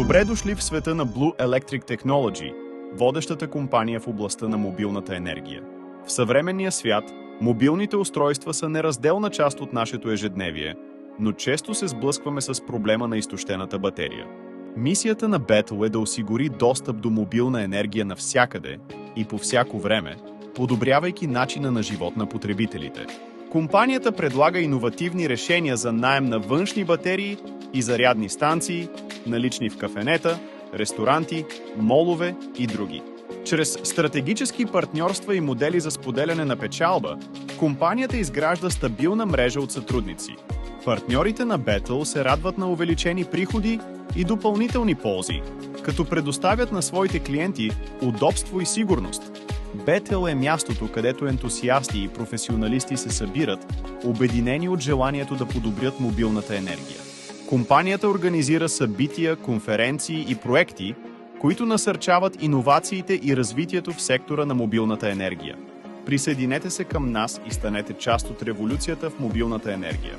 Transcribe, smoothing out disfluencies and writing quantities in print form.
Добре дошли в света на Blue Electric Technology, водещата компания в областта на мобилната енергия. В съвременния свят, мобилните устройства са неразделна част от нашето ежедневие, но често се сблъскваме с проблема на изтощената батерия. Мисията на BETL е да осигури достъп до мобилна енергия навсякъде и по всяко време, подобрявайки начина на живот на потребителите. Компанията предлага иновативни решения за наем на външни батерии и зарядни станции, налични в кафенета, ресторанти, молове и други. Чрез стратегически партньорства и модели за споделяне на печалба, компанията изгражда стабилна мрежа от сътрудници. Партньорите на BETL се радват на увеличени приходи и допълнителни ползи, като предоставят на своите клиенти удобство и сигурност. BETL е мястото, където ентусиасти и професионалисти се събират, обединени от желанието да подобрят мобилната енергия. Компанията организира събития, конференции и проекти, които насърчават иновациите и развитието в сектора на мобилната енергия. Присъединете се към нас и станете част от революцията в мобилната енергия.